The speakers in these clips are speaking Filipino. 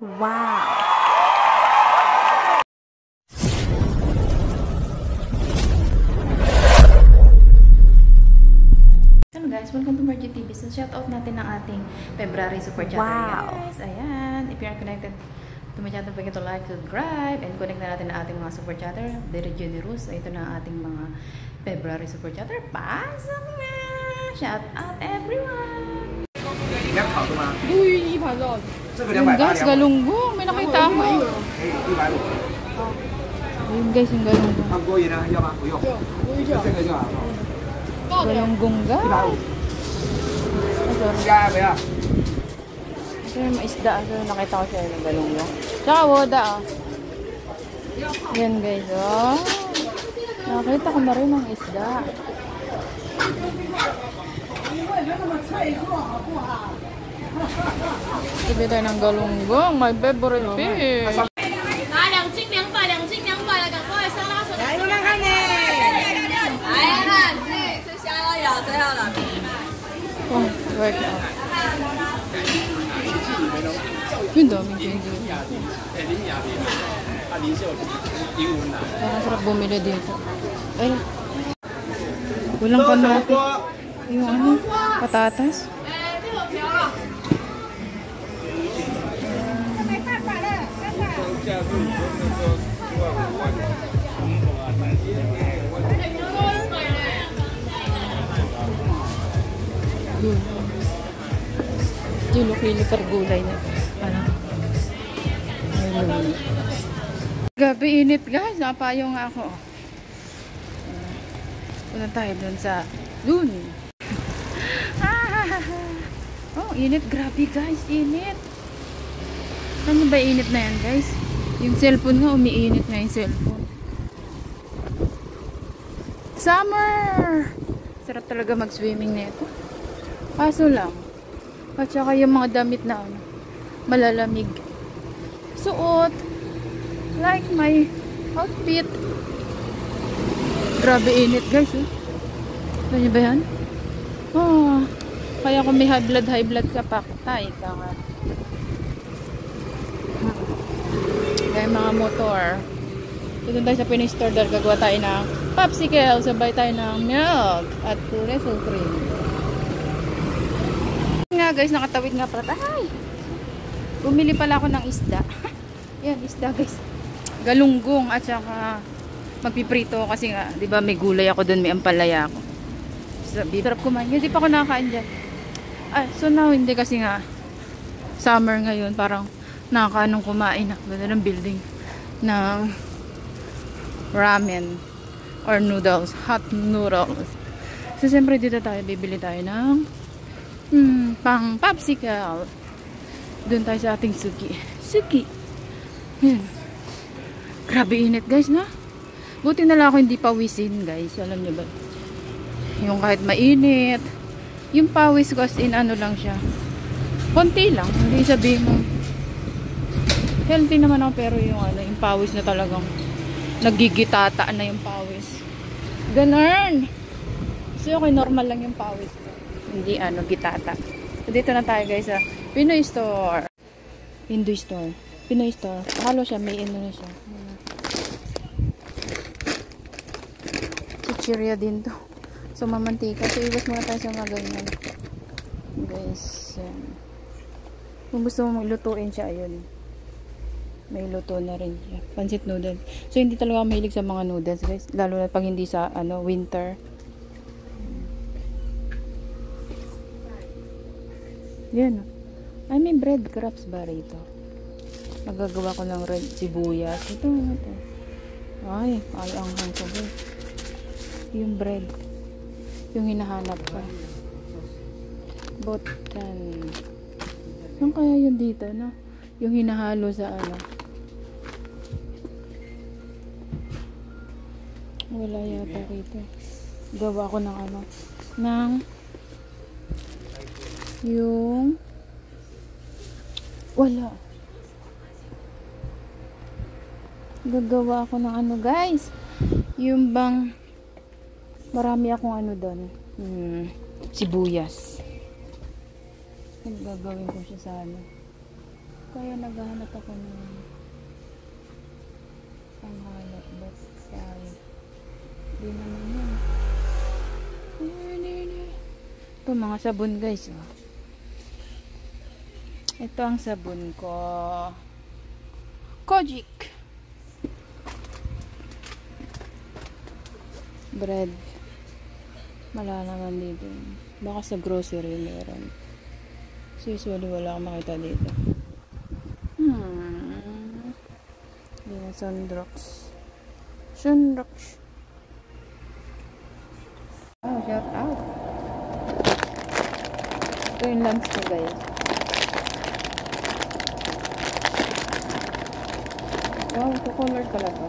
Wow! Hello guys, welcome to Margie TV. So shout out natin ang ating February Super Chatter. Wow! Guys, ayan. If you are connected to my channel, pwede to like, subscribe, and connect na natin ang ating mga Super Chatter. Very generous. Ito na ang ating mga February Super Chatter. Pasok na! Shout out everyone! 你要烤的吗？鲈鱼1盘肉，这个280。 guys, galunggong. May nakita ako. 150。 Ayun guys, yung galunggong. 韩国人呢？要吗？不用。就这个就好。 Galunggong guys. 150。加不要？ Ito yung maisda. Ito yung nakita ko siya yung galunggong. Tsaka woda ah. Yan guys oh. Nakita ko na rin ang isda. Sabi tayo ng galunggong. My favorite fish. 拿2斤200，2斤200了，赶快上拉手！来，慢慢看呢。来看，吃虾都有，最后了。 Oh, work out. Yun daming change. Parang sarap bumili dito. Ay, walang kanote. Yung ano, patatas. Kilo-kilo per gulay na. Ano? Gabi init guys. Napayo nga ako. Punta tayo dun sa dun. Oh, init. Grabe guys. Init. Ano ba init na yan guys? Yung cellphone nga umiinit na yung cellphone. Summer! Sarap talaga mag-swimming nito. Kaso lang. At saka yung mga damit na ano, malalamig. Suot. Like my outfit. Grabe init guys. Eh. Ano nyo ba yan? Oh, kaya kung may high blood ka pa, patay ka nga. Kaya mga motor. Dito tayo sa Pinoy Store dahil gagawa tayo ng popsicle. Sabay tayo ng milk at resul cream. Nga guys, nakatawid nga pala. Ay! Bumili pala ako ng isda. Yan, isda guys. Galunggong at saka magpiprito kasi nga, di ba may gulay ako doon, may ampalaya ako. So, sarap kumain. Hindi pa ako nakakain dyan. So now, hindi kasi nga summer ngayon, parang nakakaanong kumain na. Ganda ng building ng ramen or noodles, hot noodles. So, siyempre dito tayo, bibili tayo ng pang popsicle. Doon tayo sa ating suki. Suki. Yan. Grabe init guys, na? Buti na lang ako hindi pawisin guys. Alam niyo ba? Yung kahit mainit. Yung pawis ko as in ano lang siya. Konti lang. Hindi sabihin mo. Healthy naman ako pero yung ano, yung pawis na talagang nagigitata na yung pawis. Ganun. So okay, normal lang yung pawis ko. Hindi ano, gitata. So, dito na tayo guys sa Pinoy Store. Hindu Store. Pinoy Store. Halo siya, may Indonesia. Chichirya din to. So, mamantika. So, iwas muna tayo sa mga ganyan. Guys, yan. Kung gusto mo maglutuin siya, ayun. May luto na rin siya. Pancit noodle. So, hindi talaga mahilig sa mga noodles guys. Lalo na pag hindi sa ano, winter. Yan. Ay, may breadcrumbs ba rito? Magagawa ko ng red sibuyas. Ito. Ay, ang hangko guys. Yung bread. Yung hinahanap ko. Botan. Saan kaya yun dito, no? Yung hinahalo sa ano. Wala yata rito. Gawa ko ng ano. Ng yung wala. Gagawa ako ng ano guys. Yung bang marami akong ano doon. Sibuyas. Gagawin ko siya sa ano. Kaya naghahanap ako ng panghanap, but sayang. Di naman yan. Ito mga sabon guys. Oh. Ito ang sabon ko. Kojic. Bread. Wala naman dito. Baka sa grocery meron. So usually wala akong makita dito. Yan, Sunrox. Sunrox. Oh, shout out. Ito yung lunch ko guys. Wow, ito color pala to.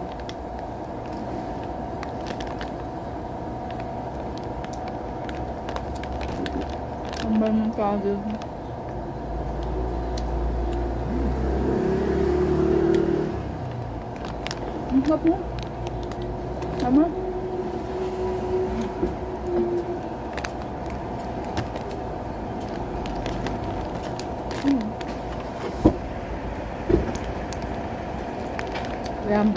Ang barang kagod. Ang hap mo. Tama? Yum.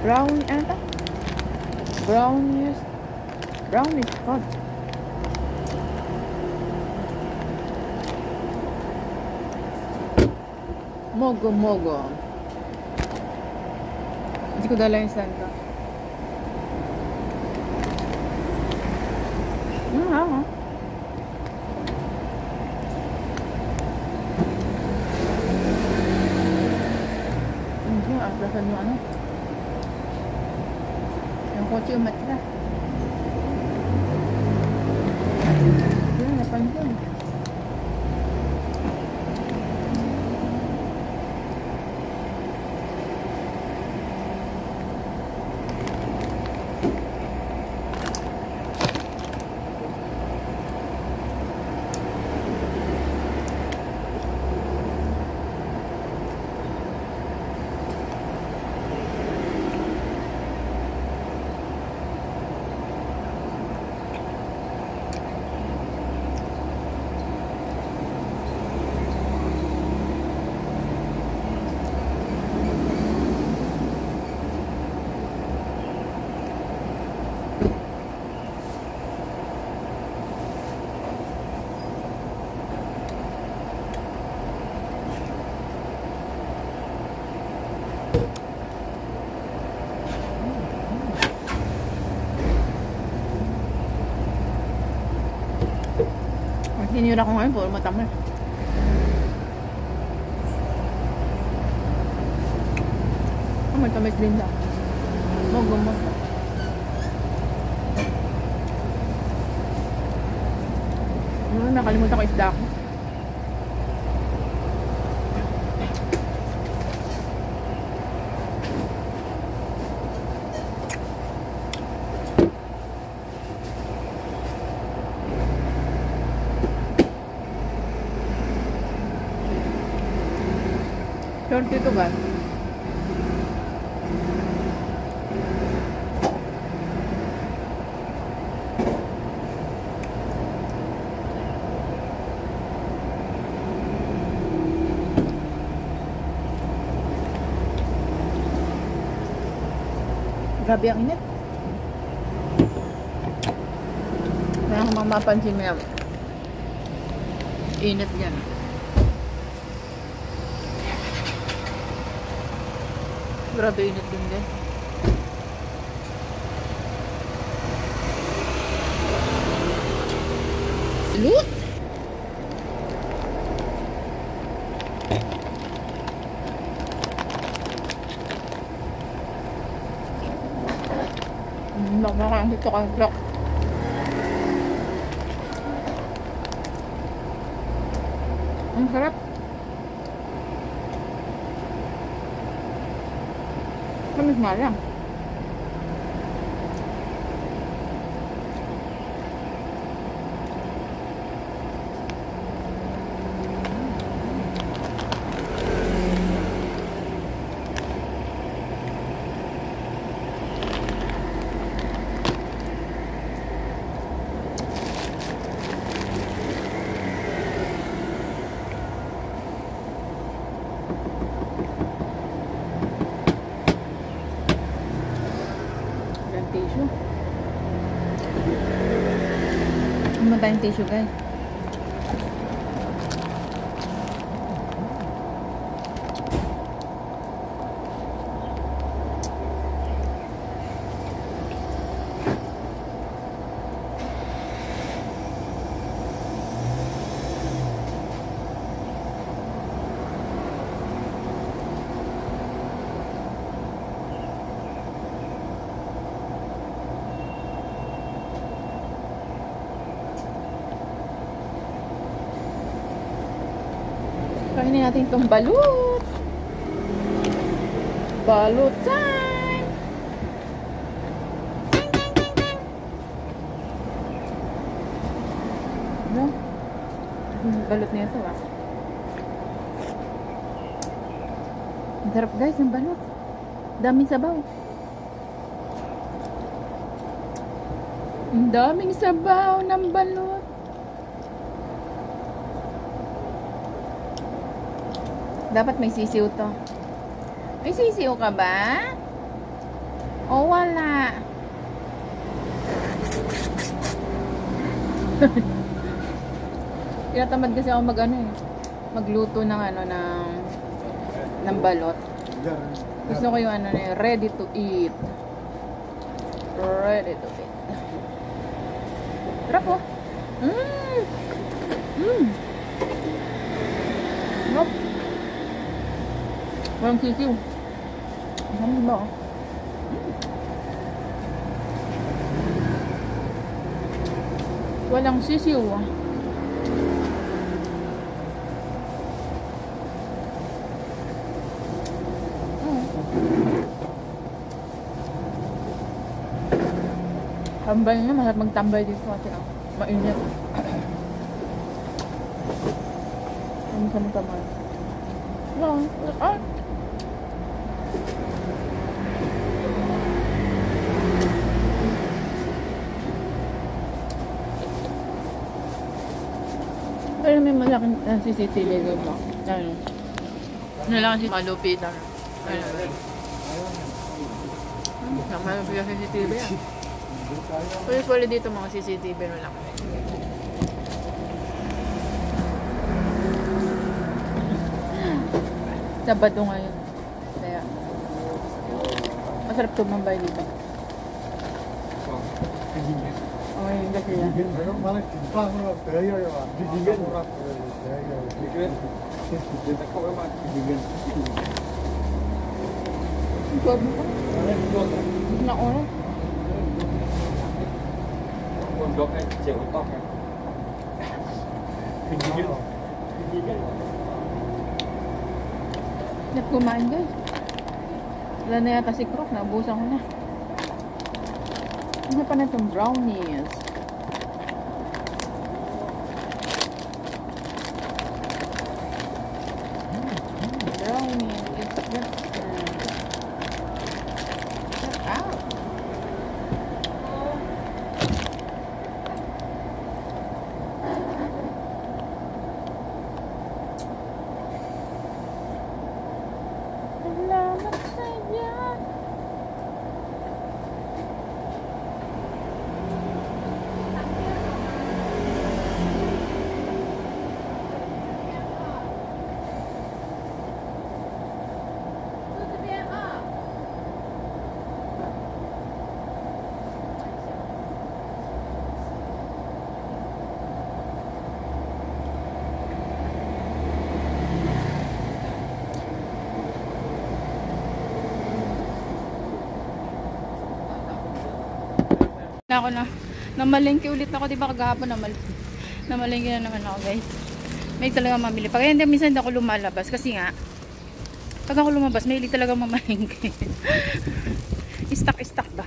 Brown, ano to? Brownies. Brownies hot. Mogo mogo. Hindi ko dala yung stand ko. Hindi, aplasan yung ano. Yung kotse umat na. Yan, napansin. Hinira ko ngayon, puro matamal. May tamis din lang. Magumot. Nakalimutan ko isda ko. Short ito ba? Grabe ang init. Kaya kung mapapansin mo yan, init yan. Grabe init din din. Lut! Nakakang dito kang vlog. Ang sarap. Tamis nga lang. Naman tayong tissue, guys. Kainin natin itong balut. Balut time! Ano? Balut niya ito ah. Ang sarap guys ng balut. Daming sabaw. Ang daming sabaw ng balut. Dapat may sisiw to. May sisiw ka ba? O wala? Tinatamad kasi ako magluto ng ng balot. Gusto ko yung ready to eat. Ready to eat. Sarap po. Nope. Walang sisiw. Ano ba? Walang sisiw. Tambay na, masarap magtambay dito kasi mainit. Ano sa mga tamay? Pero may malaking CCTV mo. Ano lang si malupitan. Malupit ang CCTV yan. So usually dito mga CCTV na lang. Sabado ngayon. Kaya masarap tumambay dito. Okay, kasi yan. Na oras. Kumain guys. Wala na yata si Croc. Naubusan ko na. Ano pa na itong brownies? Brownies. It's just check out. Salamat sa iyo. Ako na namalengke ulit ako, di ba kagahapon namalengke na naman ako guys. May talaga mamili pa, kaya hindi minsan hindi ako lumalabas kasi nga pag ako lumabas may talaga mamalengke. Stock ba,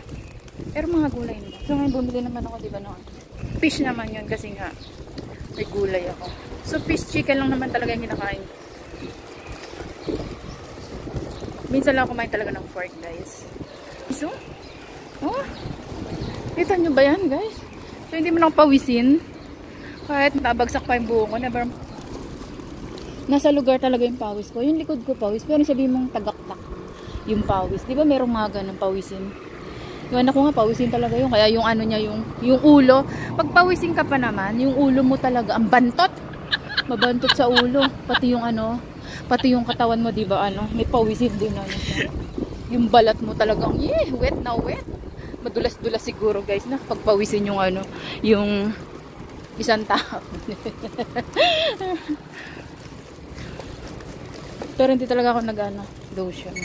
pero mga gulay naman. So ngayon bumili naman ako, di ba, no? Fish naman yun kasi nga may gulay ako. So fish chicken lang naman talaga yung kinakain. Minsan lang kumain talaga ng pork guys. So oh, kita nyo ba yan guys? So hindi mo lang pawisin. Kahit nabagsak pa yung buhok ko. Never. Nasa lugar talaga yung pawis ko. Yung likod ko pawis. Pero sabihin mong tagaktak yung pawis. Di ba merong mga ganun pawisin? Yung anak ko nga, pawisin talaga yun. Kaya yung ano niya, yung ulo. Pag pawisin ka pa naman, yung ulo mo talaga, ang bantot. Mabantot sa ulo. Pati yung ano, pati yung katawan mo, diba, ano, may pawisin din, ano siya. Yung balat mo talagang, wet na wet. Madulas-dulas siguro, guys, na pagpawisin yung ano, yung isang tao. Pero hindi talaga ako nag-ano, lotion.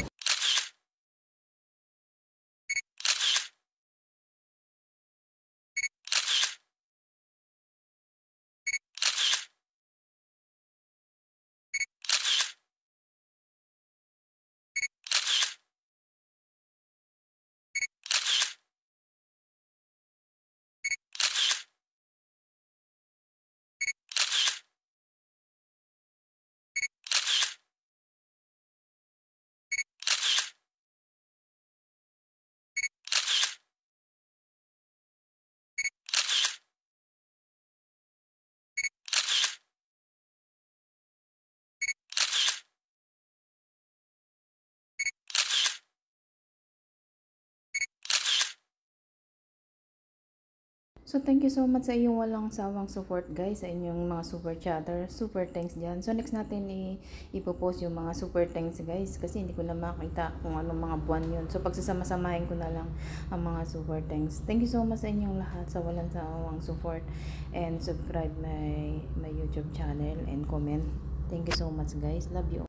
So, thank you so much sa inyong walang sawang support, guys, sa inyong mga super chatter. Super thanks dyan. So, next natin ipopost yung mga super thanks, guys, kasi hindi ko na makita kung anong mga buwan yun. So, pagsasama-samahin ko na lang ang mga super thanks. Thank you so much sa inyong lahat sa walang sawang support. And subscribe my YouTube channel and comment. Thank you so much, guys. Love you.